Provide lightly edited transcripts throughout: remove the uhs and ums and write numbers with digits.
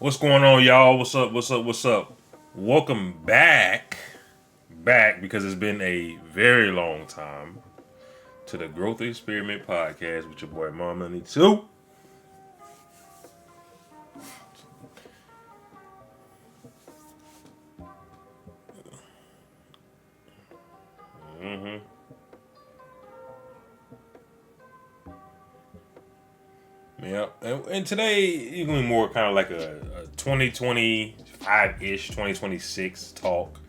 What's going on, y'all? What's up? What's up? What's up? Welcome back because it's been a very long time to the Growth Experiment podcast with your boy Mom Money Too. Mm-hmm. Yeah, and today it's gonna be more kind of like a 2025-ish, 2026 talk.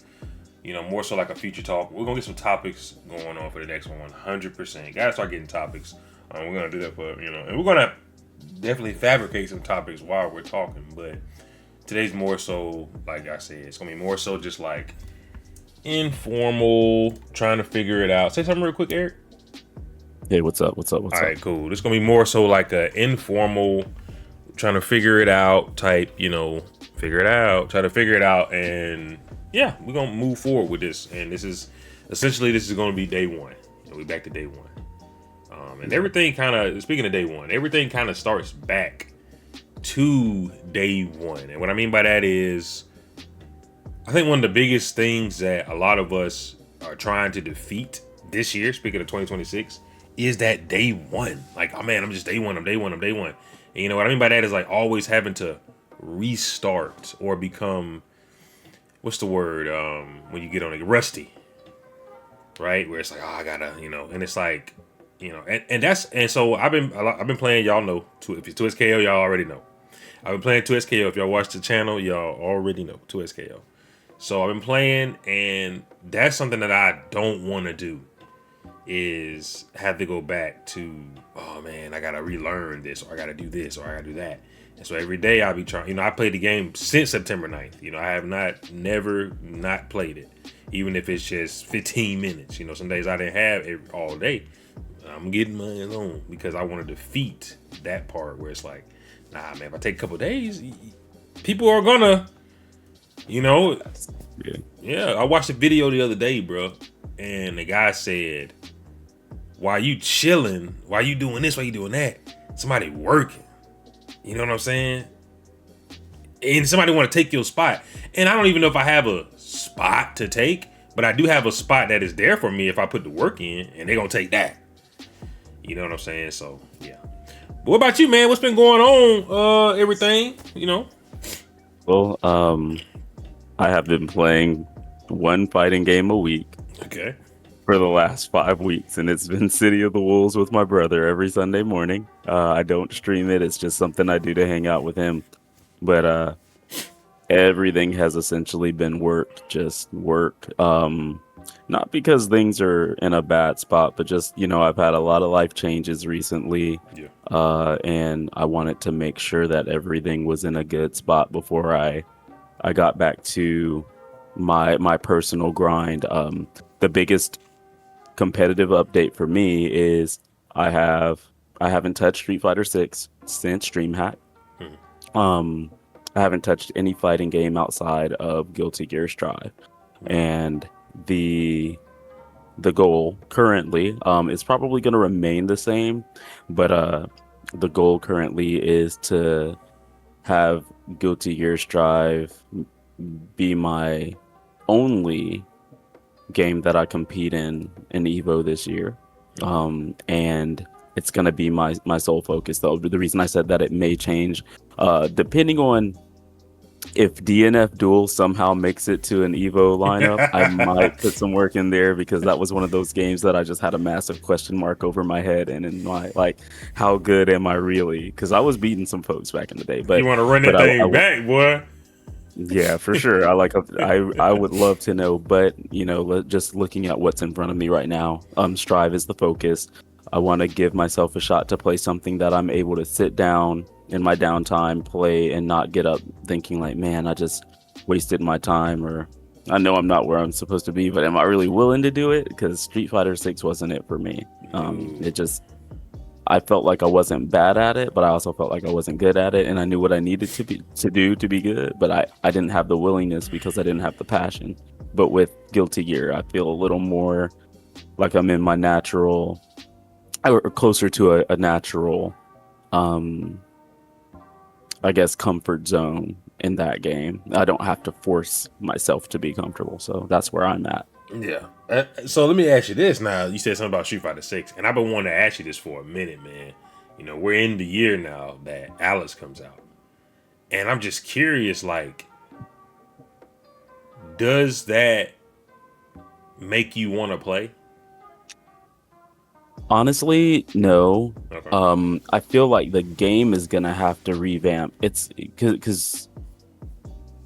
More so like a future talk. We're gonna get some topics going on for the next one, 100%. Gotta start getting topics. We're gonna do that and we're gonna definitely fabricate some topics while we're talking. But today's more so, like I said, it's gonna be more so just like informal, trying to figure it out. Say something real quick, Eric. Hey, what's up? What's up? All right, cool. This gonna be more so like a informal, trying to figure it out type. Figure it out, try to figure it out, and yeah, we're gonna move forward with this. And this is gonna be day one. We back to day one. And everything kind of, speaking of day one, everything kind of starts back to day one. And what I mean by that is, I think one of the biggest things that a lot of us are trying to defeat this year, speaking of 2026, is that day one. Like, oh man, I'm just day one, I'm day one, I'm day one. And you know what I mean by that is like always having to restart or become, what's the word, when you get on it, rusty, right? Where it's like, oh, I gotta, and it's like, and so I've been playing, y'all know, if it's 2SKO, y'all already know. I've been playing 2SKO. If y'all watch the channel, y'all already know 2SKO. So I've been playing, and that's something that I don't want to do, is have to go back to, oh man, I gotta relearn this, or I gotta do this, or I gotta do that. And so every day I'll be trying, I played the game since September 9th. I have never not played it, even if it's just 15 minutes. Some days I didn't have it all day. I'm getting mine on because I want to defeat that part where it's like, nah, man, if I take a couple days, people are gonna, yeah. I watched a video the other day, bro, and the guy said, "Why you chilling? Why you doing this? Why you doing that? Somebody working." You know what I'm saying? And somebody want to take your spot. And I don't even know if I have a spot to take, but I do have a spot that is there for me if I put the work in, and they're gonna take that. You know what I'm saying? So yeah. But what about you, man? What's been going on? Everything, Well, I have been playing one fighting game a week Okay. for the last 5 weeks, and it's been City of the Wolves with my brother every Sunday morning. I don't stream it; it's just something I do to hang out with him. But everything has essentially been work, just work. Not because things are in a bad spot, but just, I've had a lot of life changes recently. Yeah. And I wanted to make sure that everything was in a good spot before I got back to my personal grind. The biggest competitive update for me is I haven't touched Street Fighter 6 since DreamHack. Mhm. I haven't touched any fighting game outside of Guilty Gear Strive, and the goal currently is probably going to remain the same, but the goal currently is to have Guilty Gear Strive be my only game that I compete in Evo this year. And it's going to be my sole focus, though. The reason I said that, it may change depending on if DNF Duel somehow makes it to an Evo lineup. I might put some work in there, because that was one of those games that I just had a massive question mark over my head, and in my, like, how good am I really? Because I was beating some folks back in the day, You but want to run that thing back, boy? yeah, for sure. I would love to know, but just looking at what's in front of me right now, Strive is the focus. I want to give myself a shot to play something that I'm able to sit down in my downtime, play, and not get up thinking like, man, I just wasted my time, or I know I'm not where I'm supposed to be, but am I really willing to do it? Because Street Fighter 6 wasn't it for me. It just, I felt like I wasn't bad at it, but I also felt like I wasn't good at it, and I knew what I needed to do to be good, but I didn't have the willingness because I didn't have the passion. But with Guilty Gear, I feel a little more like I'm in my natural, or closer to a natural I guess, comfort zone in that game. I don't have to force myself to be comfortable. So that's where I'm at. Yeah. So let me ask you this now. You said something about Street Fighter 6, and I've been wanting to ask you this for a minute, man. You know, we're in the year now that Alice comes out. And I'm just curious, like, does that make you want to play? Honestly, no. Okay. I feel like the game is gonna have to revamp. It's because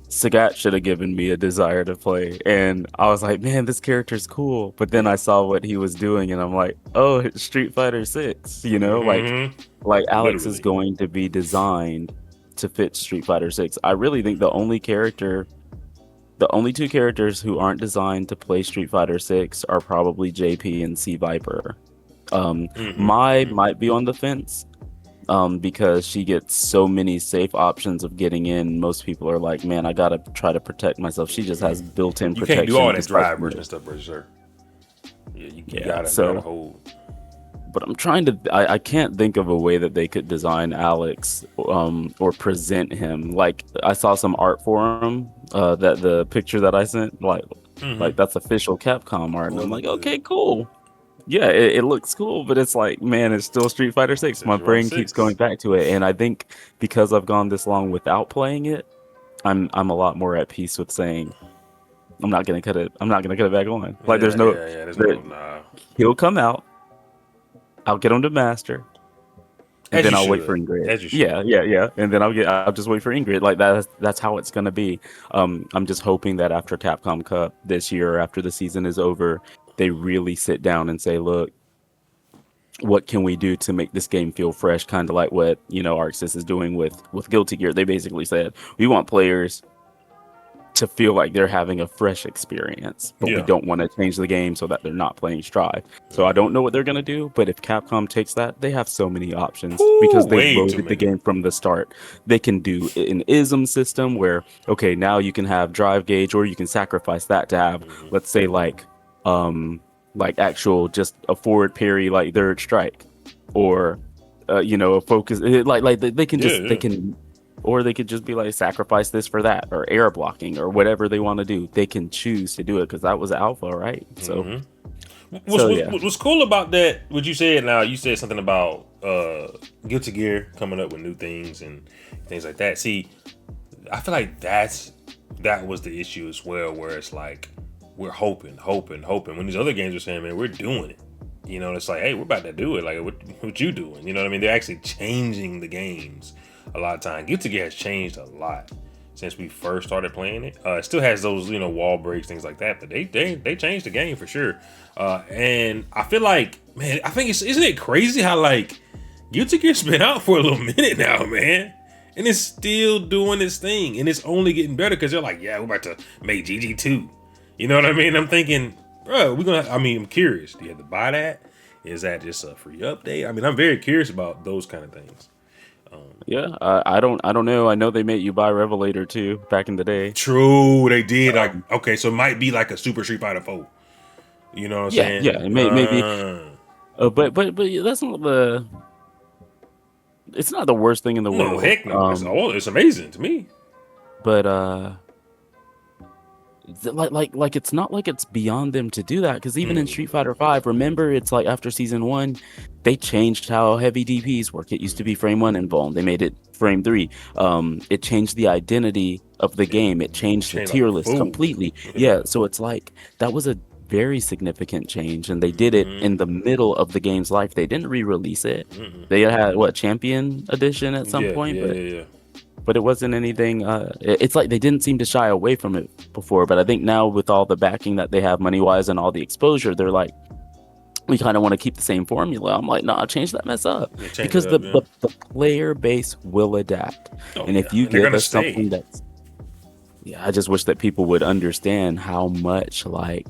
Sagat should have given me a desire to play, and I was like, man, this character's cool. But then I saw what he was doing, and I'm like, oh, it's Street Fighter 6. You know, Mm-hmm. like Alex is Literally. going to be designed to fit Street Fighter 6. I really think the only two characters who aren't designed to play Street Fighter 6 are probably JP and C Viper. Mai Mm-hmm. might be on the fence, because she gets so many safe options of getting in. Most people are like, man, I gotta try to protect myself. She just has built-in You protection. can't do all that despite drive the- version stuff, bro, sir. Yeah, you Yeah, gotta so hold. but I'm trying to. I can't think of a way that they could design Alex, or present him. Like I saw some art for him. That the picture that I sent, like that's official Capcom art, and I'm like, okay, cool. Yeah, it looks cool, but it's like, man, it's still Street Fighter 6. My Street Fighter brain keeps 6. going back to it, and I think because I've gone this long without playing it, I'm a lot more at peace with saying I'm not gonna cut it. I'm not gonna cut it back on. Like, there's no. There's there- no, nah. He'll come out. I'll get him to master, and As then you I'll wait should. for Ingrid. As you should. Yeah, and then I'll just wait for Ingrid. Like that's how it's gonna be. I'm just hoping that after Capcom Cup this year, after the season is over, they really sit down and say, look, what can we do to make this game feel fresh? Kind of like what ArcSys is doing with Guilty Gear. They basically said we want players to feel like they're having a fresh experience, but we Yeah. don't want to change the game so that they're not playing Strive. So I don't know what they're gonna do, but if Capcom takes that, they have so many options because way they too loaded the many. game from the start. They can do an ISM system where, okay, now you can have drive gauge, or you can sacrifice that to have, let's say, like actual just a forward parry like third strike, or a focus, like they can just Yeah. they can. Or they could just be like, sacrifice this for that, or air blocking, or whatever they want to do. They can choose to do it because that was alpha, right? So, What's cool about that? What you said now? You said something about Guilty Gear coming up with new things and things like that. See, I feel like that was the issue as well, where it's like we're hoping. When these other games are saying, man, we're doing it. You know, it's like, hey, we're about to do it. Like, what you doing? You know what I mean? They're actually changing the games a lot of time. Guilty Gear has changed a lot since we first started playing it. It still has those, wall breaks, things like that, but they changed the game for sure. And I feel like, man, I think isn't it crazy how like Guilty Gear's been out for a little minute now, man, and it's still doing its thing, and it's only getting better because they're like, yeah, we're about to make GG2. You know what I mean? I'm thinking, bro, I'm curious. Do you have to buy that? Is that just a free update? I mean, I'm very curious about those kind of things. yeah, I don't know. I know they made you buy Revelator too back in the day. True, they did. Like, okay, so it might be like a Super Street Fighter 4. You know what I'm saying? Yeah, maybe. But that's not the. It's not the worst thing in the No, world. heck no. It's amazing to me. But like it's not like it's beyond them to do that, because even in Street Fighter 5, remember, it's like after season 1 they changed how heavy DPs work. It used to be frame 1 invuln, they made it frame 3. It changed the identity of the game, it changed the tier list completely. Yeah, so it's like that was a very significant change, and they did it in the middle of the game's life. They didn't re-release it. They had Champion Edition at some point, but it wasn't anything. It's like they didn't seem to shy away from it before, but I think now with all the backing that they have money-wise and all the exposure, they're like, we kind of want to keep the same formula. I'm like, nah, change that mess up, because the player base will adapt. And if you give us something that's, I just wish that people would understand how much like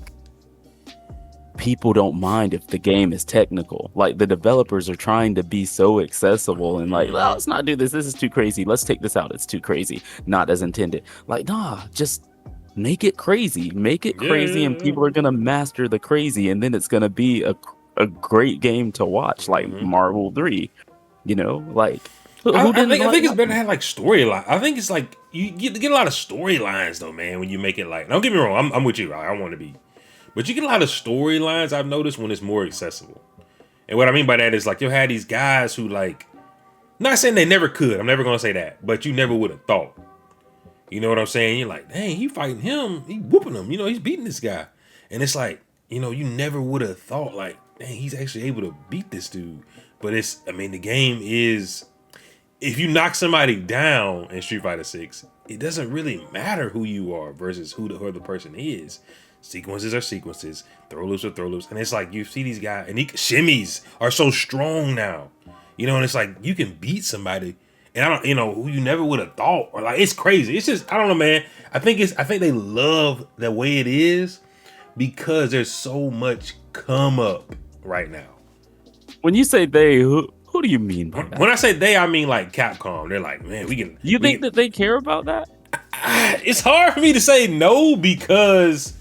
people don't mind if the game is technical. Like, the developers are trying to be so accessible and like, let's not do this. This is too crazy. Let's take this out. It's too crazy. Not as intended. Like, nah, just make it crazy. Make it crazy, and people are gonna master the crazy, and then it's gonna be a great game to watch, like Marvel 3. Like, Who I didn't think like it's better to that? have like storyline. I think it's like you get a lot of storylines though, man. When you make it like, don't get me wrong, I'm with you. I want to be, but you get a lot of storylines. I've noticed when it's more accessible. And what I mean by that is like you'll have these guys who like, not saying they never could. I'm never gonna say that, but you never would have thought. You know what I'm saying? You're like, dang, he fighting him, he whooping him. You know, he's beating this guy, and it's like, you know, you never would have thought like, dang, he's actually able to beat this dude. But it's, I mean, the game is, if you knock somebody down in Street Fighter 6, it doesn't really matter who you are versus who the other person is. Sequences are sequences, throw loops are throw loops, and it's like you see these guys, and shimmies are so strong now, you know, and it's like you can beat somebody, and I don't, you know, who you never would have thought, or like it's crazy. It's just, I don't know, man. I think they love the way it is because there's so much come up right now. When you say they, who do you mean by that? When I say they, I mean like Capcom. They're like, man, You think that they care about that? It's hard for me to say no because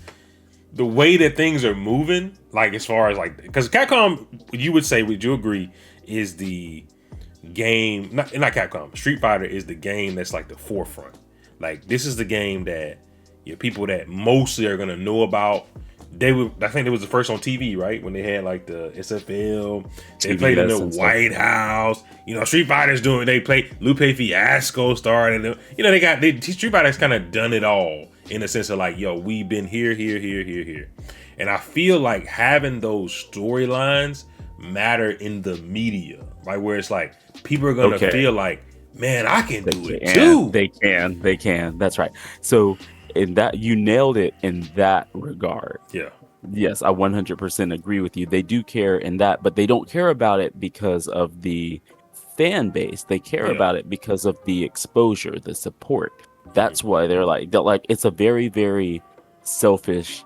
the way that things are moving, like as far as like, because Capcom, you would say, would you agree, is the game, not Capcom, Street Fighter is the game that's like the forefront. Like this is the game that people that mostly are gonna know about. I think it was the first on TV, right? When they had like the SFL, they played in the White House. You know, Street Fighter's they played Lupe Fiasco started. You know, Street Fighter's kind of done it all in the sense of like, yo, we've been here. And I feel like having those storylines matter in the media, right? Where it's like people are gonna feel like, man, I can do it too. They can. That's right. So in that, you nailed it in that regard. Yeah. Yes, I 100% agree with you. They do care in that, but they don't care about it because of the fan base. They care about it because of the exposure, the support. That's why they're like it's a very, very selfish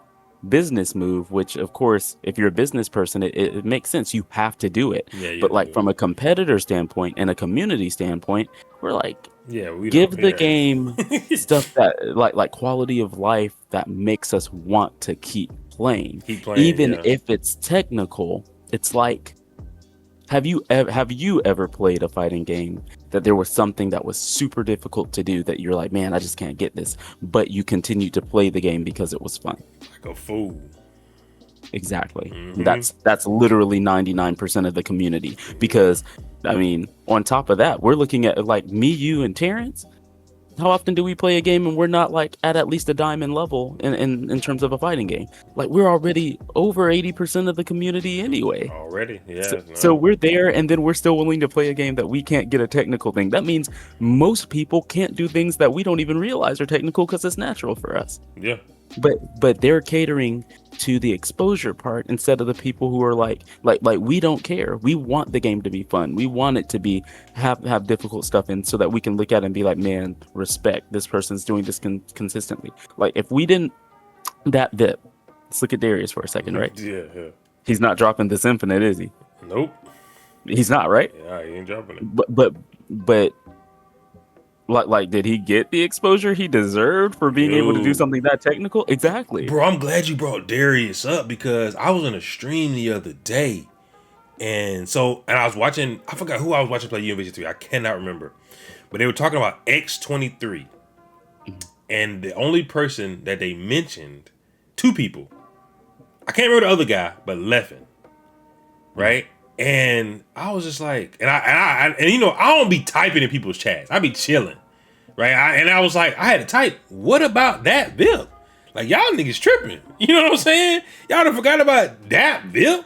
business move, which of course, if you're a business person, it makes sense. You have to do it. But like from a competitor standpoint and a community standpoint, we're like, we give the game stuff that like quality of life that makes us want to keep playing even if it's technical. It's like, have you ever played a fighting game that there was something that was super difficult to do that you're like, man, I just can't get this, but you continue to play the game because it was fun? Like a fool. Exactly. That's literally 99% of the community, because I mean, on top of that, we're looking at like me, you, and Terrence. How often do we play a game and we're not like at least a diamond level in terms of a fighting game? Like we're already over 80% of the community anyway. Already, yeah. So we're there, and then we're still willing to play a game that we can't get a technical thing. That means most people can't do things that we don't even realize are technical because it's natural for us. Yeah. But they're catering to the exposure part instead of the people who are like we don't care. We want the game to be fun. We want it to be have difficult stuff in, so that we can look at it and be like, man, respect, this person's doing this consistently. Like if we didn't that VIP, let's look at Darius for a second, right? Yeah. He's not dropping this Infinite, is he? Nope. He's not, right? Yeah, he ain't dropping it. But like, did he get the exposure he deserved for being able to do something that technical? Exactly. Bro, I'm glad you brought Darius up, because I was in a stream the other day, and I was watching, I forgot who I was watching play UMVC 3. I cannot remember. But they were talking about X23. And the only person that they mentioned, two people, I can't remember the other guy, but Leffen. Right? And I was just like, and you know, I don't be typing in people's chats. I be chilling, right? I was like, I had to type, what about that VIP? Like, y'all niggas tripping. You know what I'm saying? Y'all done forgot about that VIP.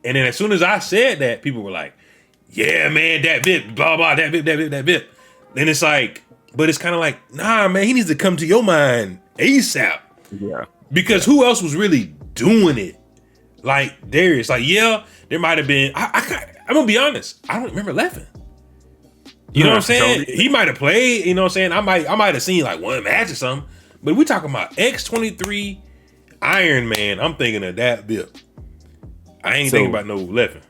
And then as soon as I said that, people were like, yeah, man, that VIP, blah, blah, that VIP. Then it's like, but it's kind of like, nah, man, he needs to come to your mind ASAP. Yeah. Because who else was really doing it? Like Darius, like, yeah, there might have been. I'm gonna be honest. I don't remember Leffen. You know what I'm saying? He might have played. You know what I'm saying? I might have seen like one match or something. But we talking about X23 Iron Man. I'm thinking of that VIP. I ain't thinking about no Leffen.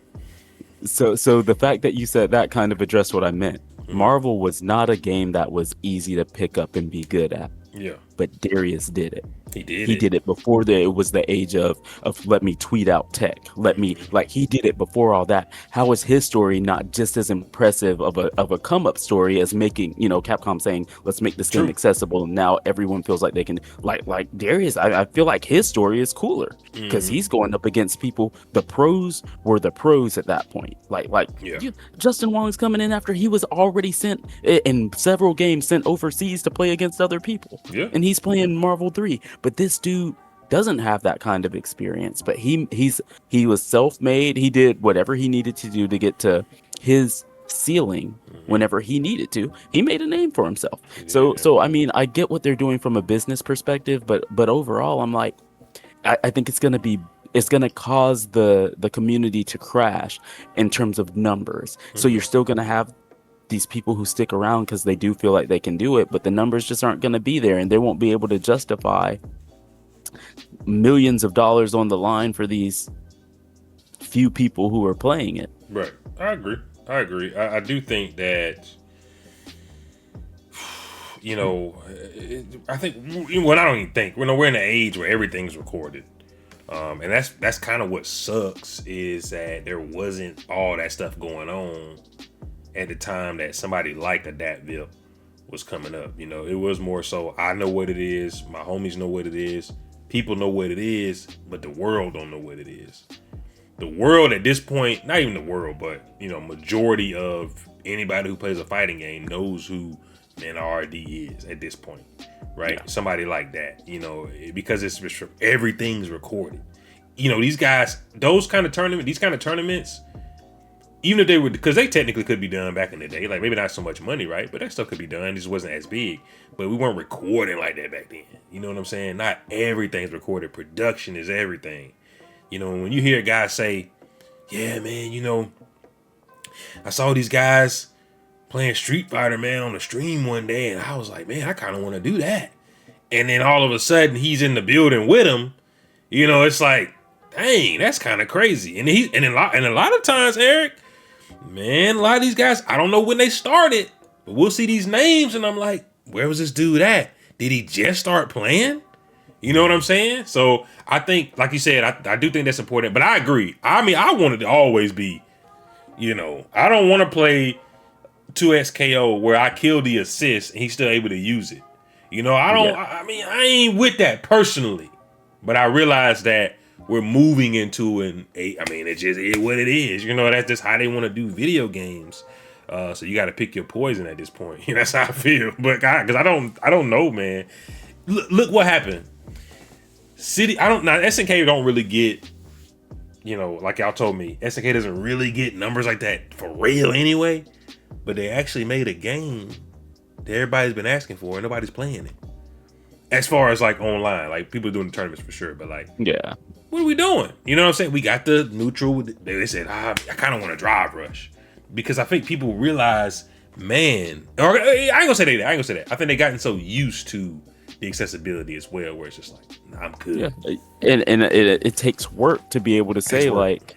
So the fact that you said that kind of addressed what I meant. Marvel was not a game that was easy to pick up and be good at. Yeah. but Darius did it. He did He it. did it before it was the age of let me tweet out tech. Let me like he did it before all that. How is his story not just as impressive of a come up story as making, Capcom saying, let's make this game True. accessible, and now everyone feels like they can like Darius. I feel like his story is cooler because he's going up against people. The pros were the pros at that point. Yeah. Justin Wong's coming in after he was already sent in several games sent overseas to play against other people. Yeah. And he's playing Marvel 3. But this dude doesn't have that kind of experience. But he was self-made. He did whatever he needed to do to get to his ceiling whenever he needed to. He made a name for himself. Yeah. So I mean, I get what they're doing from a business perspective, but overall, I'm like, I think it's gonna cause the community to crash in terms of numbers. So you're still gonna have these people who stick around because they do feel like they can do it, but the numbers just aren't gonna be there, and they won't be able to justify millions of dollars on the line for these few people who are playing it. Right. I agree. I do think that, I think, well, I don't even think, we're in an age where everything's recorded. And that's kind of what sucks, is that there wasn't all that stuff going on at the time that somebody like Adaptville was coming up. It was more so, I know what it is, my homies know what it is, people know what it is, but the world don't know what it is. The world at this point, not even the world, but majority of anybody who plays a fighting game knows who ManRD is at this point, right? Yeah. Somebody like that, because everything's recorded. These guys, these kind of tournaments, even if they would, because they technically could be done back in the day, like maybe not so much money, right? But that stuff could be done. It just wasn't as big. But we weren't recording like that back then. You know what I'm saying? Not everything's recorded. Production is everything. When you hear guys say, yeah, man, I saw these guys playing Street Fighter, man, on the stream one day, and I was like, man, I kind of want to do that. And then all of a sudden, he's in the building with him. It's like, dang, that's kind of crazy. And a lot of times, Eric, man, a lot of these guys, I don't know when they started, but we'll see these names, and I'm like, where was this dude at? Did he just start playing? You know what I'm saying? So I think, like you said, I do think that's important. But I agree. I mean, I wanted to always be, I don't want to play 2XKO where I kill the assist and he's still able to use it. I don't. Yeah. I ain't with that personally. But I realize that we're moving into it just is what it is. That's just how they want to do video games. So you got to pick your poison at this point. That's how I feel. But because I don't know, man. Look what happened. SNK don't really get, like y'all told me, SNK doesn't really get numbers like that for real anyway. But they actually made a game that everybody's been asking for and nobody's playing it. As far as like online, like people doing the tournaments for sure, but like, yeah, what are we doing? You know what I'm saying? We got the neutral. They said, I kind of want to drive rush, because I think people realize, man, or I ain't gonna say that. I think they gotten so used to the accessibility as well, where it's just like, nah, I'm good. Yeah, and it takes work to be able to say like,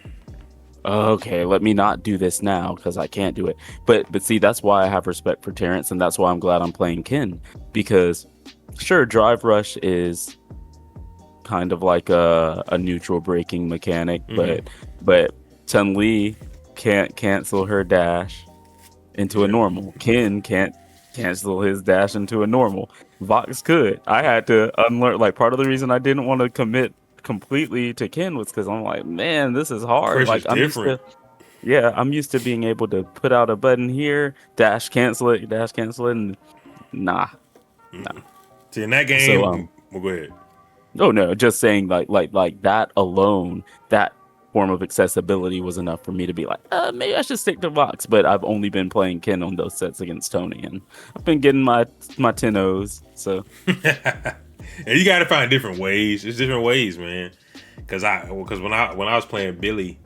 okay, let me not do this now because I can't do it. But see, that's why I have respect for Terrence, and that's why I'm glad I'm playing Ken, because sure, drive rush is kind of like a neutral braking mechanic, but Chun Li can't cancel her dash into a normal. Ken can't cancel his dash into a normal. Vox could. I had to unlearn. Like, part of the reason I didn't want to commit completely to Ken was because I'm like, man, this is hard. Like, I'm used to being able to put out a button here, dash cancel it, and nah. See, in that game, well, go ahead. No, just saying like that alone, that form of accessibility was enough for me to be like, maybe I should stick to Vox. But I've only been playing Ken on those sets against Tony, and I've been getting my 10-0s. So and you got to find different ways. There's different ways, man. Because when I was playing Billy,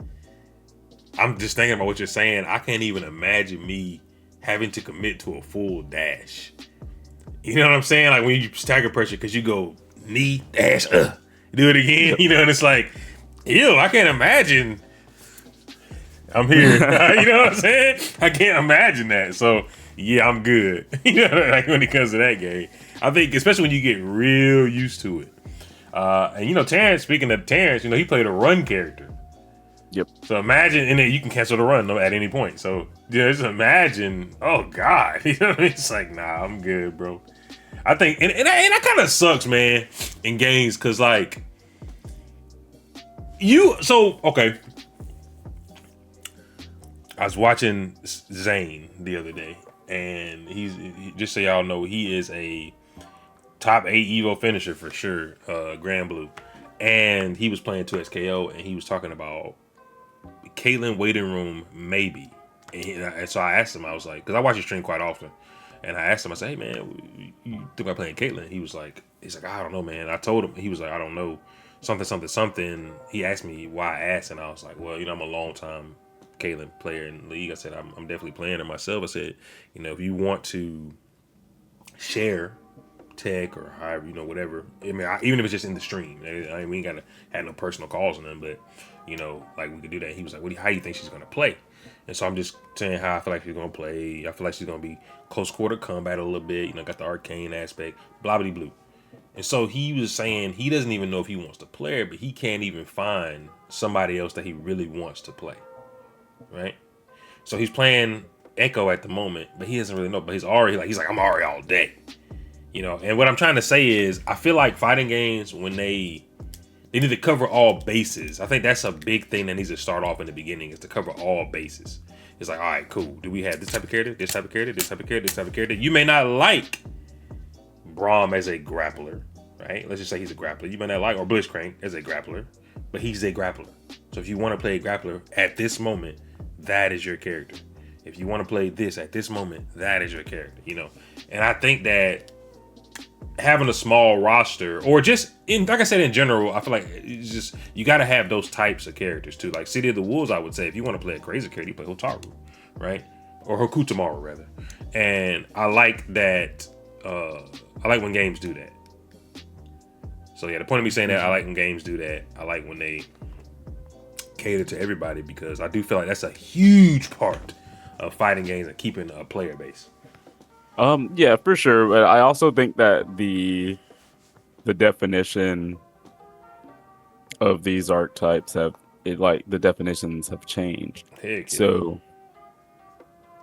I'm just thinking about what you're saying. I can't even imagine me having to commit to a full dash. You know what I'm saying? Like when you stagger pressure, because you go knee dash, do it again. And it's like, ew, I can't imagine I'm here. You know what I'm saying? I can't imagine that. So yeah, I'm good. You know, like when it comes to that game, I think especially when you get real used to it. And you know, Terrence. Speaking of Terrence, you know, he played a run character. Yep. So imagine, and then you can cancel the run at any point. So yeah, just imagine. Oh God, you know, it's like, nah, I'm good, bro. I think, and that kind of sucks, man, in games, cause like okay. I was watching Zane the other day, and just so y'all know, he is a top 8 Evo finisher for sure, Grand Blue, and he was playing 2XKO, and he was talking about Caitlyn waiting room maybe, and so I asked him, I was like, because I watch his stream quite often, and I asked him, I said, hey man, you think about playing Caitlyn? He's like, I don't know, man. I told him, he was like, I don't know, something. He asked me why I asked, and I was like, well, you know, I'm a long time Caitlyn player in the league. I said, I'm definitely playing her myself. I said, you know, if you want to share tech or however, you know, whatever. I mean, even if it's just in the stream, I mean, we ain't gotta have no personal calls on them, but you know, like we could do that. He was like, how do you think she's gonna play? And so I'm just saying how I feel like she's gonna play. I feel like she's gonna be close quarter combat a little bit. You know, got the arcane aspect, blah blah blue. And so he was saying he doesn't even know if he wants to play her, but he can't even find somebody else that he really wants to play. Right? So he's playing Echo at the moment, but he doesn't really know. But he's like I'm already all day. You know, and what I'm trying to say is I feel like fighting games, when they need to cover all bases. I think that's a big thing that needs to start off in the beginning, is to cover all bases. It's like, all right, cool. Do we have this type of character, this type of character, this type of character, this type of character? You may not like Braum as a grappler, right? Let's just say he's a grappler. You may not like, or Blitzcrank as a grappler, but he's a grappler. So if you want to play a grappler at this moment, that is your character. If you want to play this at this moment, that is your character, you know? And I think that having a small roster, or just like I said, in general, I feel like it's just, you got to have those types of characters too. Like City of the Wolves, I would say, if you want to play a crazy character, you play Hotaru, right? Or Hokutomaru rather. And I like that. I like when games do that. So yeah, the point of me saying that, I like when games do that. I like when they cater to everybody, because I do feel like that's a huge part of fighting games and keeping a player base. Yeah, for sure. But I also think that the definition of these archetypes the definitions have changed. Heck yeah. So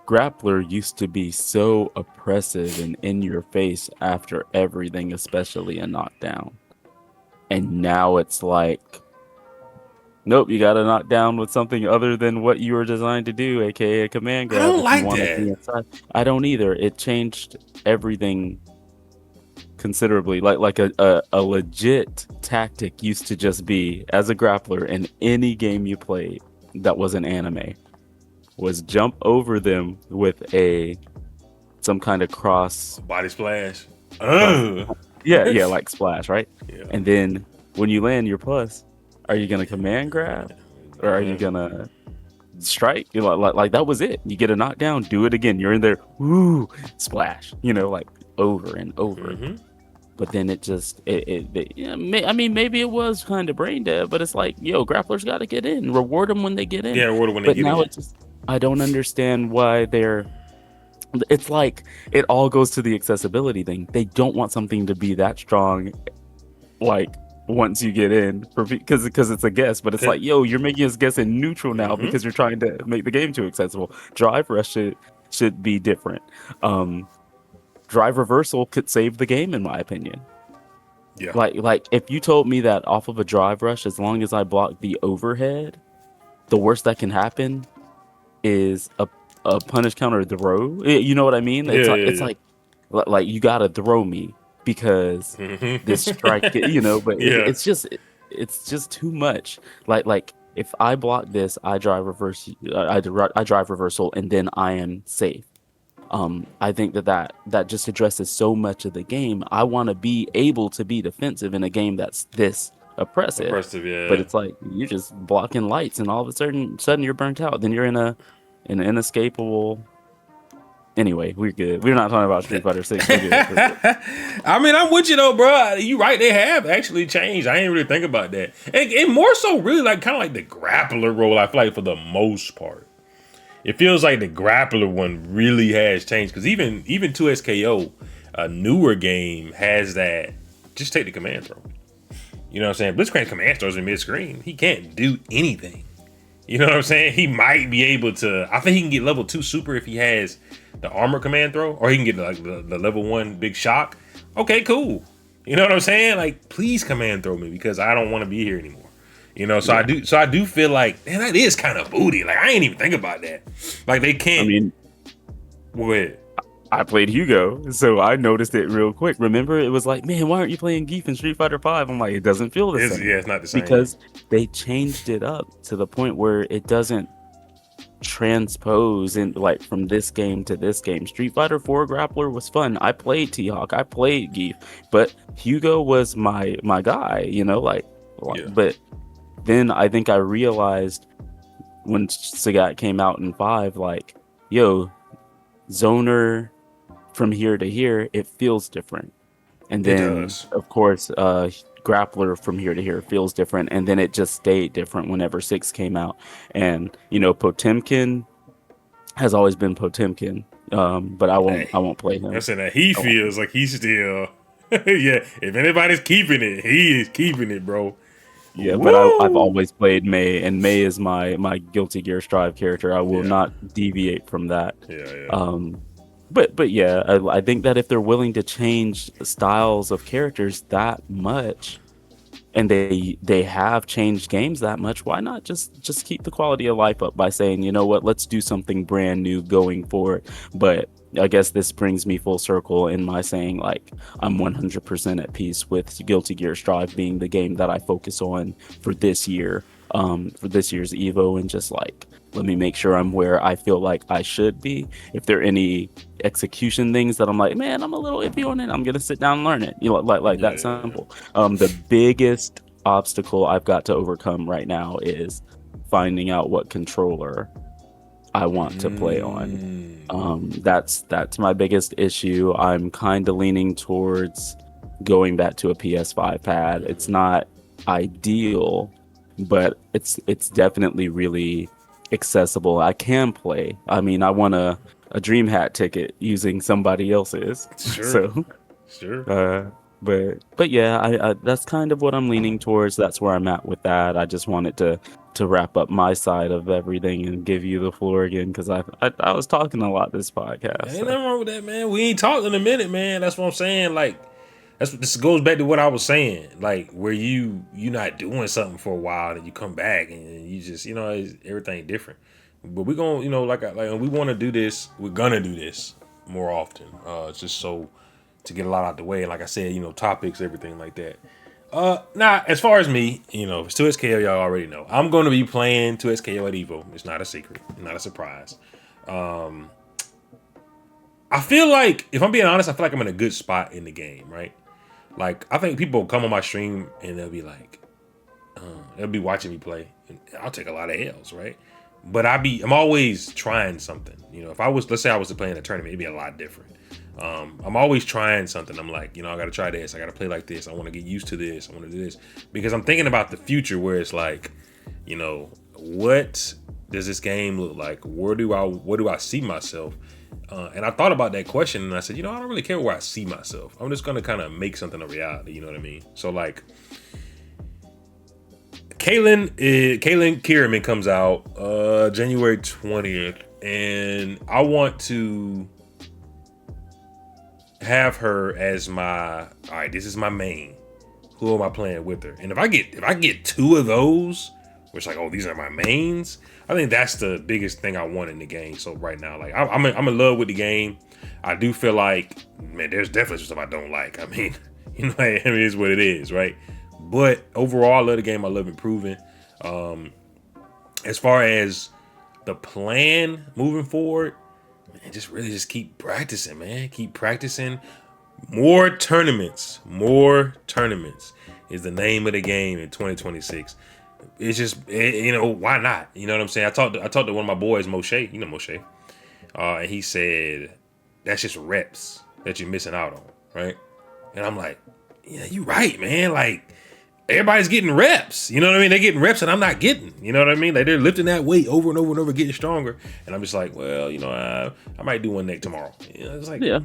grappler used to be so oppressive and in your face after everything, especially a knockdown. And now it's like, nope, you got to knock down with something other than what you were designed to do, aka a command grab. I don't like that. I don't either. It changed everything considerably. Like a legit tactic used to just be, as a grappler in any game you played that was an anime, was jump over them with some kind of cross body splash. Yeah, like splash, right? Yeah. And then when you land your plus, are you gonna command grab, or are you gonna strike? You know, like that was it. You get a knockdown, do it again. You're in there, woo, splash. You know, like over and over. Mm-hmm. But then it just I mean, maybe it was kind of brain dead, but it's like, yo, grapplers got to get in, reward them when they get in. Yeah, reward them when they get in. But now it's just, I don't understand why it's like it all goes to the accessibility thing. They don't want something to be that strong, like once you get in, because it's a guess. But it's like, yo, you're making us guess in neutral now, mm-hmm. because you're trying to make the game too accessible. Drive rush should be different. Drive reversal could save the game, in my opinion. Yeah. Like if you told me that off of a drive rush, as long as I block the overhead, the worst that can happen is a punish counter throw. You know what I mean? It's like you gotta throw me because this strike, you know. But it's just too much. Like if I block this, I drive reversal, and then I am safe. I think that just addresses so much of the game. I want to be able to be defensive in a game that's this oppressive. Yeah. But it's like you're just blocking lights, and all of a sudden you're burnt out. Then you're in an inescapable. Anyway, we're good. We're not talking about Street Fighter 6. We're good. I mean, I'm with you though, bro. You right. They have actually changed. I ain't really think about that. And more so, really, like kind of like the grappler role. I feel like for the most part. it feels like the grappler one really has changed because even 2SKO, a newer game, has that. Just take the command throw. You know what I'm saying? Blitzcrank command throws in mid screen. He can't do anything. You know what I'm saying? He might be able to. I think he can get level 2 super if he has the armor command throw, or he can get like the level 1 big shock. Okay, cool. You know what I'm saying? Like, please command throw me because I don't want to be here anymore. You know, so yeah. I do feel like, man, that is kind of booty. Like, I ain't even think about that. Like, they can't. I mean, what? I played Hugo, so I noticed it real quick. Remember, it was like, man, why aren't you playing Geef in Street Fighter V? I'm like, it doesn't feel the same. Yeah, it's not the same. Because they changed it up to the point where it doesn't transpose in like from this game to this game. Street Fighter 4 grappler was fun. I played T-Hawk, I played Geef, but Hugo was my guy, you know, like yeah. But then I think I realized when Sagat came out in 5, like, yo, zoner from here to here, it feels different. And then of course grappler from here to here feels different, and then it just stayed different whenever 6 came out. And you know, Potemkin has always been Potemkin, but I won't play him. I'm saying that he feels like he's still yeah, if anybody's keeping it, he is keeping it, bro. Yeah, but I've always played Mei, and Mei is my Guilty Gear Strive character. I will not deviate from that. Yeah. But yeah, I think that if they're willing to change styles of characters that much, and they have changed games that much, why not just keep the quality of life up by saying, you know what, let's do something brand new going forward. But I guess this brings me full circle in my saying, like, I'm 100% at peace with Guilty Gear Strive being the game that I focus on for this year, for this year's Evo, and just like, let me make sure I'm where I feel like I should be. If there are any execution things that I'm like, man, I'm a little iffy on it, I'm gonna sit down and learn it. You know, like that simple. The biggest obstacle I've got to overcome right now is finding out what controller I want to play on. That's my biggest issue. I'm kind of leaning towards going back to a PS5 pad. It's not ideal, but it's definitely really accessible. I can play. I mean, I won a Dream Hat ticket using somebody else's. Sure. But yeah, I that's kind of what I'm leaning towards. That's where I'm at with that. I just wanted to wrap up my side of everything and give you the floor again, because I was talking a lot this podcast. Ain't nothing wrong with that, man. We ain't talking in a minute, man. That's what I'm saying. Like, this goes back to what I was saying. Like, where you not doing something for a while and you come back and you just, you know, everything different. But we're gonna, you know, like we want to do this. We're gonna do this more often. Just so to get a lot out the way. Like I said, you know, topics, everything like that. Now, as far as me, you know, it's 2SKO, y'all already know. I'm going to be playing 2SKO at EVO. It's not a secret, not a surprise. I feel like, if I'm being honest, I feel like I'm in a good spot in the game, right? Like, I think people come on my stream and they'll be like, they'll be watching me play. And I'll take a lot of L's, right? But I'm always trying something. You know, let's say I was to play in a tournament, it'd be a lot different. I'm always trying something. I'm like, you know, I got to try this. I got to play like this. I want to get used to this. I want to do this, because I'm thinking about the future where it's like, you know, what does this game look like? Where do I see myself? And I thought about that question, and I said, you know, I don't really care where I see myself. I'm just going to kind of make something a reality. You know what I mean? So like, Caitlin Kierman comes out January 20th, and I want to have her as my, all right, this is my main. Who am I playing with her? And if I get 2 of those, which like, oh, these are my mains, I think that's the biggest thing I want in the game. So right now, like, I'm in love with the game. I do feel like, man, there's definitely some stuff I don't like. I mean, you know, it is what it is, right? But overall, I love the game. I love improving. As far as the plan moving forward, man, just keep practicing, man. Keep practicing. More tournaments is the name of the game in 2026. It's just, you know, why not? You know what I'm saying? I talked to one of my boys, Moshe. You know Moshe. And he said, that's just reps that you're missing out on, right? And I'm like, yeah, you're right, man. Like, everybody's getting reps. You know what I mean? They're getting reps and I'm not getting. You know what I mean? Like they're lifting that weight over and over and over, getting stronger. And I'm just like, well, I might do one leg tomorrow. It's like, yeah.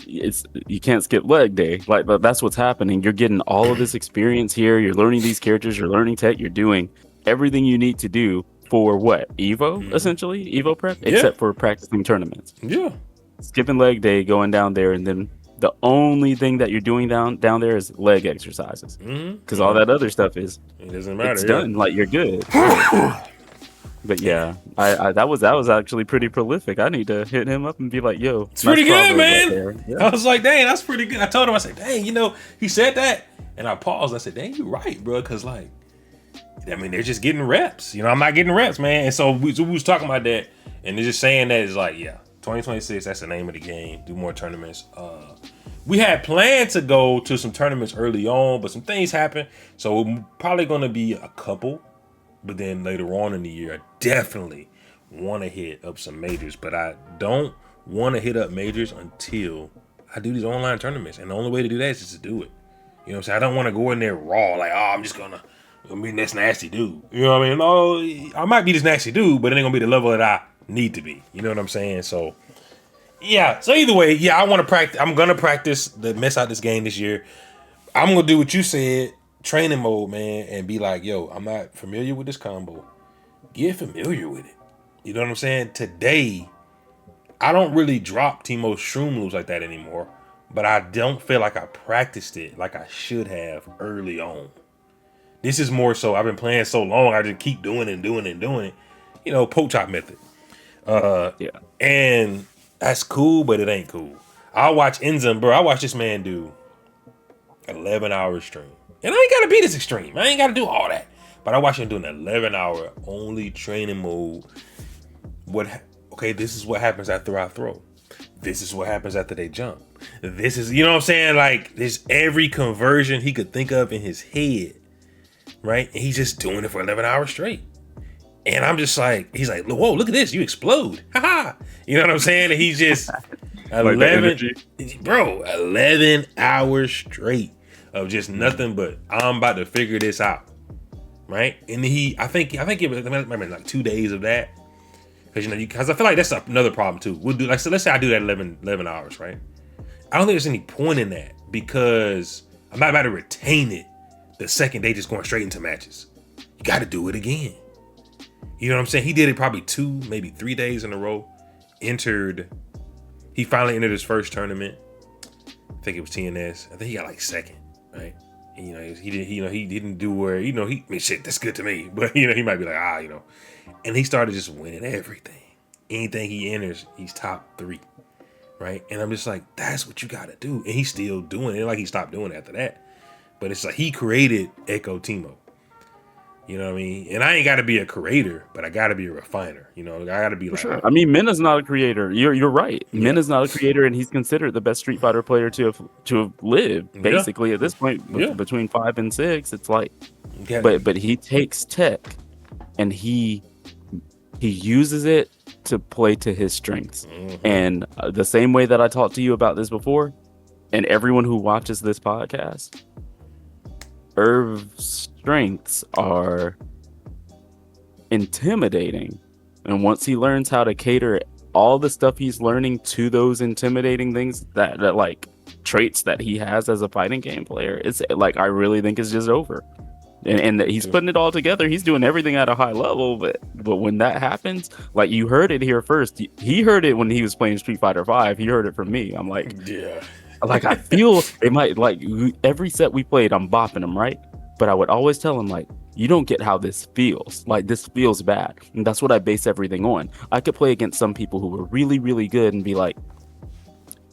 You can't skip leg day. Like that's what's happening. You're getting all of this experience here. You're learning these characters. You're learning tech. You're doing everything you need to do for what Evo, essentially Evo prep, except for practicing tournaments. Yeah, skipping leg day, going down there, and then the only thing that you're doing down there is leg exercises, because all that other stuff it doesn't matter. It's done. Like you're good. But yeah, I that was actually pretty prolific. I need to hit him up and be like, "Yo, it's pretty good, man." Right yeah. I was like, "Dang, that's pretty good." I told him, I said, "Dang, he said that," and I paused. I said, "Dang, you're right, bro," because like, I mean, they're just getting reps. I'm not getting reps, man. And so we was talking about that, and they're just saying that is like, yeah, 2026. That's the name of the game. Do more tournaments. We had planned to go to some tournaments early on, but some things happened, so we're probably going to be a couple. But then later on in the year, I definitely want to hit up some majors. But I don't want to hit up majors until I do these online tournaments. And the only way to do that is just to do it. You know what I'm saying? I don't want to go in there raw, like, oh, I'm just going to be this nasty dude. You know what I mean? No, I might be this nasty dude, but it ain't going to be the level that I need to be. You know what I'm saying? So, yeah. So either way, yeah, I want to practice. I'm going to practice the mess out this game this year. I'm going to do what you said. Training mode, man, and be like, yo, I'm not familiar with this combo. Get familiar with it. You know what I'm saying? Today, I don't really drop Teemo's shroom moves like that anymore, but I don't feel like I practiced it like I should have early on. This is more so I've been playing so long, I just keep doing it and doing it and doing it. Poke chop method. Yeah. And that's cool, but it ain't cool. I'll watch Enza, bro. I watch this man do 11-hour stream. And I ain't got to be this extreme. I ain't got to do all that. But I watch him doing an 11-hour only training mode. This is what happens after I throw. This is what happens after they jump. This is, you know what I'm saying? Like, there's every conversion he could think of in his head. Right? And he's just doing it for 11 hours straight. And I'm just like, he's like, whoa, look at this. You explode. Ha. You know what I'm saying? And he's just 11 hours straight. Of just nothing but I'm about to figure this out, right? And I think it was like 2 days of that, because I feel like that's another problem too. We'll do so. Let's say I do that 11 hours, right? I don't think there's any point in that because I'm not about to retain it the second day just going straight into matches. You got to do it again. You know what I'm saying? He did it probably 2, maybe 3 days in a row. He finally entered his first tournament. I think it was TNS. I think he got like second. Right, and, he didn't do where shit. That's good to me, but he might be like and he started just winning everything. Anything he enters, he's top 3, right? And I'm just like, that's what you got to do, and he's still doing it. Like he stopped doing it after that, but it's like he created Echo Teemo. You know what I mean? And I ain't got to be a creator, but I got to be a refiner. I got to be like. Sure. I mean, Mena's not a creator. You're right. Yeah. Mena's not a creator, and he's considered the best Street Fighter player to have lived. Basically, at this point, between 5 and 6, it's like. But he takes tech, and he uses it to play to his strengths. Mm-hmm. And the same way that I talked to you about this before, and everyone who watches this podcast. Irv's strengths are intimidating, and once he learns how to cater all the stuff he's learning to those intimidating things, that like traits that he has as a fighting game player, it's like I really think it's just over. And he's putting it all together. He's doing everything at a high level, but when that happens, like you heard it here first. He heard it when he was playing Street Fighter V. He heard it from me. I'm like, yeah. Like, I feel it might, like, every set we played, I'm bopping him, right? But I would always tell him, like, you don't get how this feels. Like, this feels bad. And that's what I base everything on. I could play against some people who were really, really good and be like,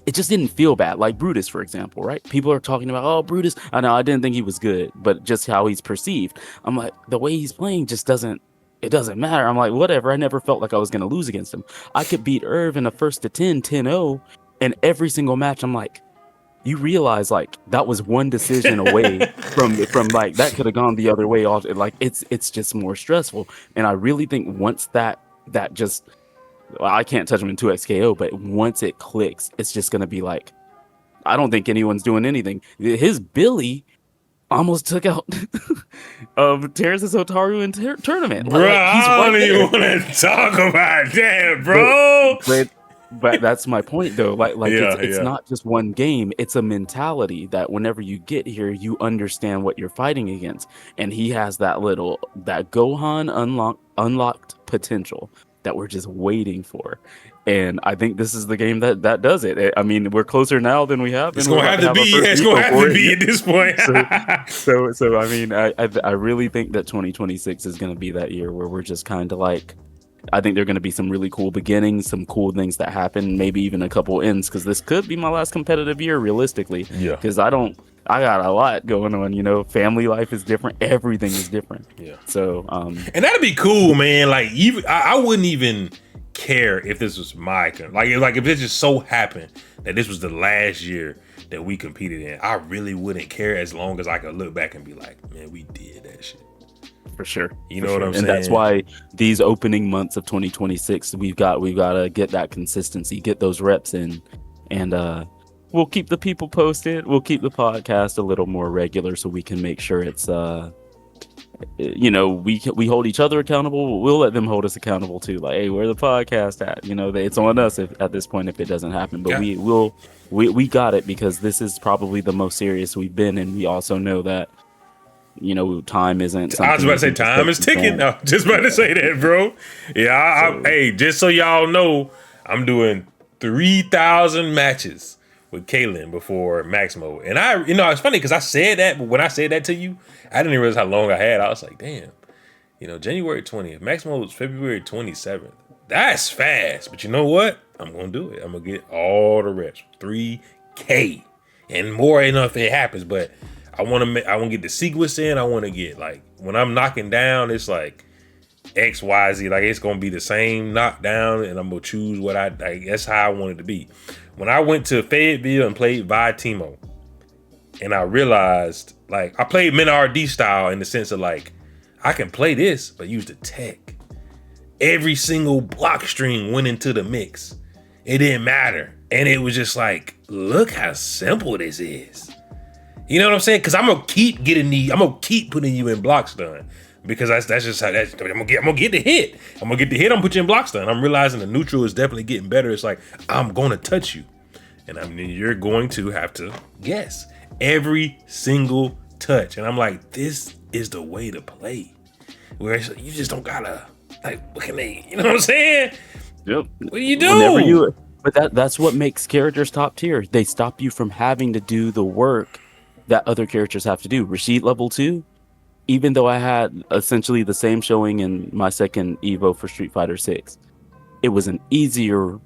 it just didn't feel bad. Like Brutus, for example, right? People are talking about, oh, Brutus. I know, I didn't think he was good, but just how he's perceived. I'm like, the way he's playing just doesn't matter. I'm like, whatever. I never felt like I was going to lose against him. I could beat Irv in a 1st to 10-0, and every single match, I'm like, you realize like that was one decision away from like that could have gone the other way. Like it's just more stressful. And I really think once that just, well, I can't touch him in 2x KO, but once it clicks, it's just gonna be like, I don't think anyone's doing anything. His Billy almost took out Terrace's Hotaru in tournament. Bro, He's I don't right even there. want to talk about that, bro. But that's my point though. Yeah, it's yeah. not just one game. It's a mentality that whenever you get here, you understand what you're fighting against. And he has that Gohan unlocked potential that we're just waiting for. And I think this is the game that does it. I mean, we're closer now than we have, It's and we're gonna about have to to have our be. first Yeah, it's gonna Evo have for to it. be at this point. So I mean, I really think that 2026 is going to be that year where we're just kind of like, I think there are going to be some really cool beginnings, some cool things that happen, maybe even a couple ends, because this could be my last competitive year, realistically. Yeah. Because I got a lot going on, family life is different, everything is different. Yeah. So, And that'd be cool, man. Like, even I wouldn't even care if this was my like if it just so happened that this was the last year that we competed in. I really wouldn't care as long as I could look back and be like, man, we did that shit. for sure. You know what I'm saying? And that's why these opening months of 2026, we've got to get that consistency, get those reps in, and we'll keep the people posted. We'll keep the podcast a little more regular so we can make sure it's we hold each other accountable. We'll let them hold us accountable too. Like, hey, where the podcast at? It's on us at this point if it doesn't happen. But Yeah. we got it, because this is probably the most serious we've been, and we also know that time isn't something. I was about to say time is ticking. I was just about to say that, bro. Yeah, hey, just so y'all know, I'm doing 3,000 matches with Kaylin before Maximo. And it's funny because I said that, but when I said that to you, I didn't realize how long I had. I was like, damn, January 20th, Maximo was February 27th. That's fast. But you know what? I'm going to do it. I'm going to get all the reps, 3K and more enough if it happens. But I want to get the sequence in. I want to get, like, when I'm knocking down, it's like X, Y, Z. Like, it's going to be the same knockdown, and I'm going to choose what that's how I want it to be. When I went to Fayetteville and played Vi Timo, and I realized, like, I played MinRD style in the sense of, like, I can play this, but use the tech. Every single block string went into the mix. It didn't matter. And it was just like, look how simple this is. You know what I'm saying? Because I'm going to keep putting you in block stun. Because that's just how I'm gonna get the hit. I'm gonna get the hit. I'm gonna put you in block stun. I'm realizing the neutral is definitely getting better. It's like, I'm gonna touch you, and you're going to have to guess every single touch. And I'm like, this is the way to play. Where you just don't gotta, like, what can they? You know what I'm saying? Yep. What do you do? But that's what makes characters top tier. They stop you from having to do the work that other characters have to do. Rashid level 2. Even though I had essentially the same showing in my second Evo for Street Fighter 6, it was an easier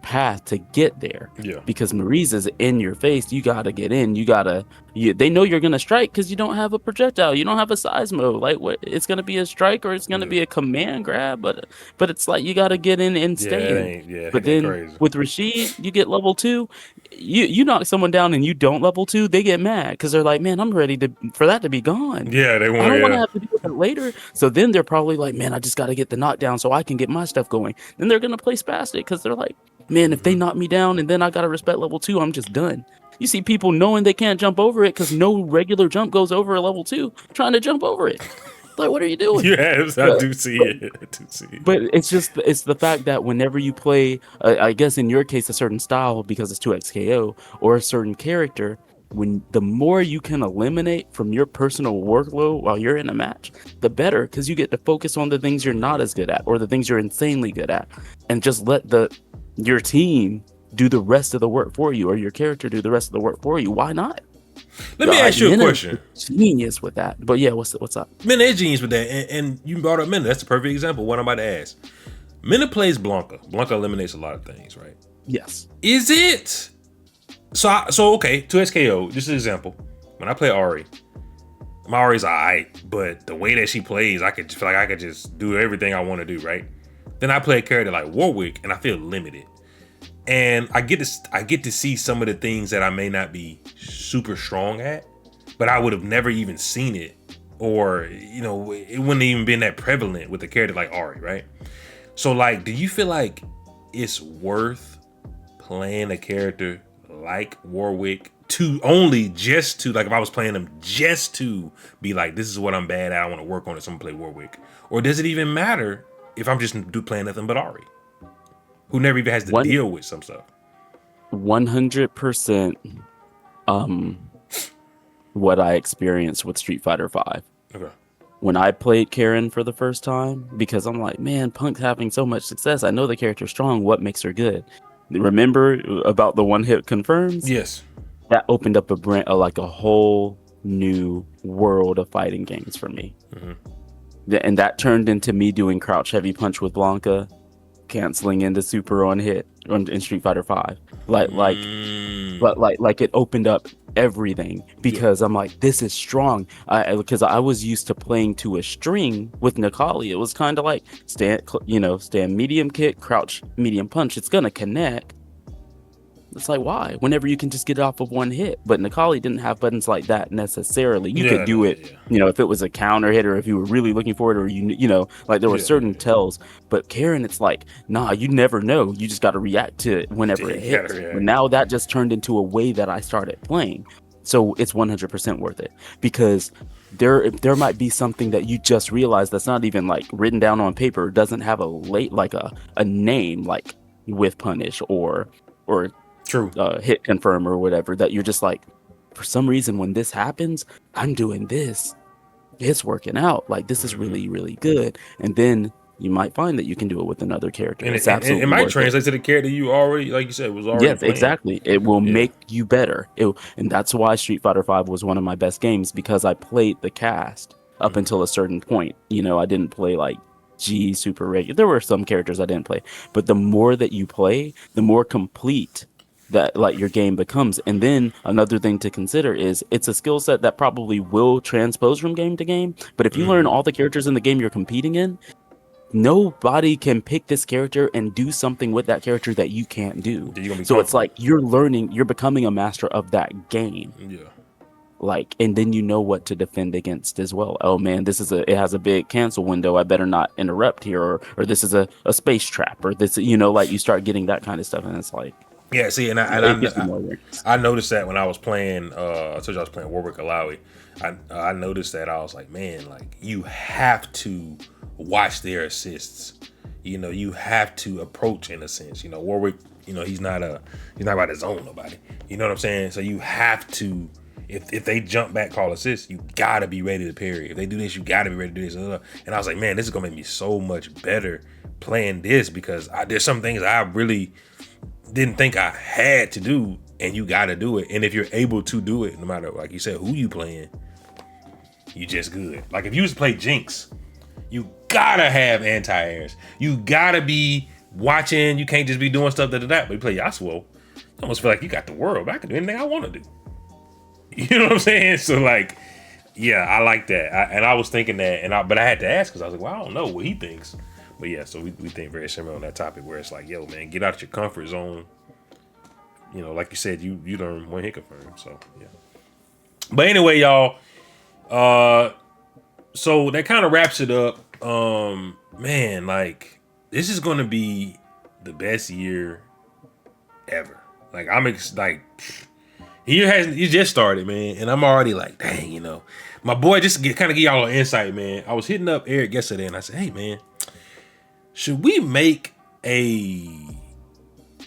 path to get there. Yeah. Because Maurice is in your face. You gotta get in. They know you're gonna strike because you don't have a projectile. You don't have a seismo. Like, what? It's gonna be a strike or it's gonna be a command grab. But it's like you gotta get in and stay in. But then crazy. With Rashid, you get level 2. You knock someone down and you don't level 2, they get mad because they're like, man, I'm ready for that to be gone. Yeah, they want. I don't want to have to do it later. So then they're probably like, man, I just got to get the knockdown so I can get my stuff going. Then they're gonna play spastic because they're like, man, if they knock me down and then I gotta respect level 2, I'm just done. You see people knowing they can't jump over it because no regular jump goes over a level 2, trying to jump over it. Like, what are you doing? Yes, I do see it. But it's the fact that whenever you play, I guess in your case, a certain style because it's 2xKO or a certain character, when the more you can eliminate from your personal workload while you're in a match, the better, because you get to focus on the things you're not as good at or the things you're insanely good at, and just let your team do the rest of the work for you, or your character do the rest of the work for you. Why not? Let me ask you a question. Genius with that. But yeah, what's up? Minna is genius with that, and you brought up Minna. That's the perfect example. What I'm about to ask. Minna plays Blanca. Blanca eliminates a lot of things, right? Yes. Is it? So okay, 2xKO, just an example. When I play Ari, my Ari's alright, but the way that she plays, I could feel like I could just do everything I want to do, right? Then I play a character like Warwick, and I feel limited. And I get to see some of the things that I may not be super strong at, but I would have never even seen it, or it wouldn't even been that prevalent with a character like Ari, right? So, like, do you feel like it's worth playing a character like Warwick to only just to like if I was playing them just to be like, this is what I'm bad at, I want to work on it, so I'm gonna play Warwick? Or does it even matter if I'm just playing nothing but Ari, who never even has to deal with some stuff? 100% what I experienced with Street Fighter V. Okay. When I played Karen for the first time, because I'm like, man, Punk's having so much success. I know the character's strong. What makes her good? Remember about the one hit confirms? Yes. That opened up a whole new world of fighting games for me. Mm-hmm. And that turned into me doing crouch heavy punch with Blanca, canceling into super on hit in Street Fighter V. Like it opened up everything, because I'm like, this is strong. Because I was used to playing to a string with Necalli. It was kind of like stand medium kick, crouch medium punch. It's gonna connect. It's like, why? Whenever you can just get it off of one hit. But Necalli didn't have buttons like that necessarily. You could do it, if it was a counter hit, or if you were really looking for it, or like there were certain tells. But Karen, it's like, nah, you never know. You just got to react to it whenever it hits. But now that just turned into a way that I started playing. So it's 100% worth it, because there might be something that you just realized that's not even like written down on paper, doesn't have a name like with punish or True. Hit confirm or whatever, that you're just like, for some reason when this happens, I'm doing this, it's working out, like this is really, really good. And then you might find that you can do it with another character, and it might translate to the character you already, like you said, was already playing. Exactly. It will make you better. And that's why Street Fighter V was one of my best games, because I played the cast up until a certain point. I didn't play like G super regular. There were some characters I didn't play, but the more that you play, the more complete that like your game becomes. And then another thing to consider is it's a skill set that probably will transpose from game to game, but if you learn all the characters in the game you're competing in, nobody can pick this character and do something with that character that you can't do. So it's like you're becoming a master of that game. Like, and then you know what to defend against as well. Oh man, it has a big cancel window, I better not interrupt here, or this is a space trap, or this, like you start getting that kind of stuff, and it's like, yeah, see, and I noticed that when I was playing, I told you I was playing Warwick Alawi. I noticed that. I was like, man, like you have to watch their assists. You have to approach in a sense. Warwick, he's not about to zone nobody. You know what I'm saying? So you have to, if they jump back, call assists, you gotta be ready to parry. If they do this, you gotta be ready to do this. And I was like, man, this is gonna make me so much better playing this, because there's some things I really didn't think I had to do, and you got to do it. And if you're able to do it, no matter, like you said, who you playing, you just good. Like if you was to play Jinx, you gotta have anti-airs. You gotta be watching. You can't just be doing stuff that. But you play Yasuo, you almost feel like you got the world. I can do anything I want to do. You know what I'm saying? So like, yeah, I like that. And I was thinking that, but I had to ask, because I was like, well, I don't know what he thinks. But yeah, so we think very similar on that topic, where it's like, yo, man, get out of your comfort zone. Like you said, you learn one hit confirm. So yeah. But anyway, y'all, so that kind of wraps it up. Man, like this is gonna be the best year ever. Like he just started, man, and I'm already like, dang, my boy, just to kind of give y'all an insight, man. I was hitting up Eric yesterday, and I said, hey, man, should we make I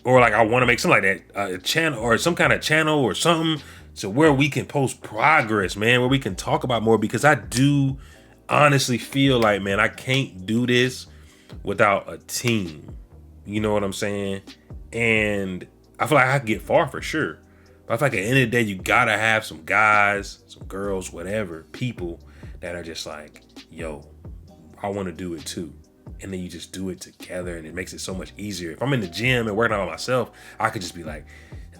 want to make something like that, a channel or some kind of channel or something, so where we can post progress, man, where we can talk about more, because I do honestly feel like, man, I can't do this without a team. You know what I'm saying? And I feel like I could get far for sure. But I feel like at the end of the day, you gotta have some guys, some girls, whatever, people that are just like, yo, I want to do it too. And then you just do it together, and it makes it so much easier. If I'm in the gym and working out by myself, I could just be like,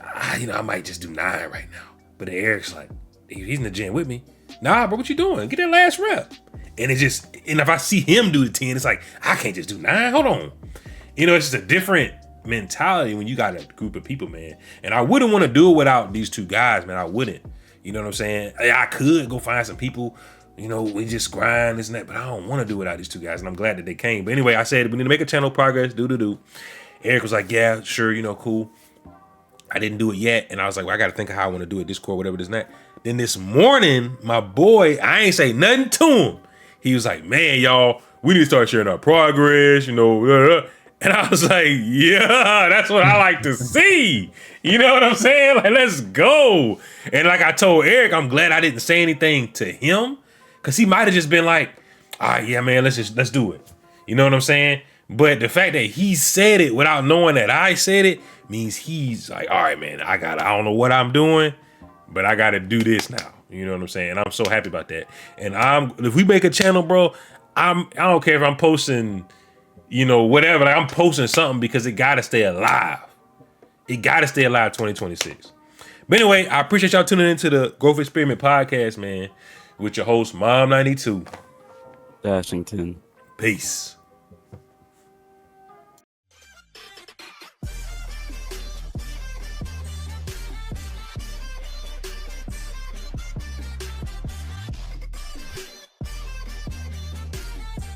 I might just do 9 right now. But then Eric's like, he's in the gym with me. Nah, bro, what you doing? Get that last rep. And if I see him do the 10, it's like, I can't just do 9. Hold on. It's just a different mentality when you got a group of people, man. And I wouldn't want to do it without these two guys, man. I wouldn't. You know what I'm saying? I could go find some people, we just grind this and that, but I don't want to do it without these two guys, and I'm glad that they came. But anyway, I said we need to make a channel progress, do. Eric was like, yeah, sure, cool. I didn't do it yet, and I was like, well, I got to think of how I want to do it, Discord, whatever, this and that. Then this morning, my boy, I ain't say nothing to him. He was like, man, y'all, we need to start sharing our progress, you know. Blah, blah. And I was like, yeah, that's what I like to see. You know what I'm saying? Like, let's go. And like I told Eric, I'm glad I didn't say anything to him, because he might have just been like, all right, yeah, man, let's do it. You know what I'm saying? But the fact that he said it without knowing that I said it means he's like, all right, man, I don't know what I'm doing, but I got to do this now. You know what I'm saying? I'm so happy about that. And if we make a channel, bro, I don't care if I'm posting, you know, whatever. Like, I'm posting something because it got to stay alive. It got to stay alive 2026. But anyway, I appreciate y'all tuning into the Growth Experiment podcast, man, with your host, Mom92. Dashington. Peace.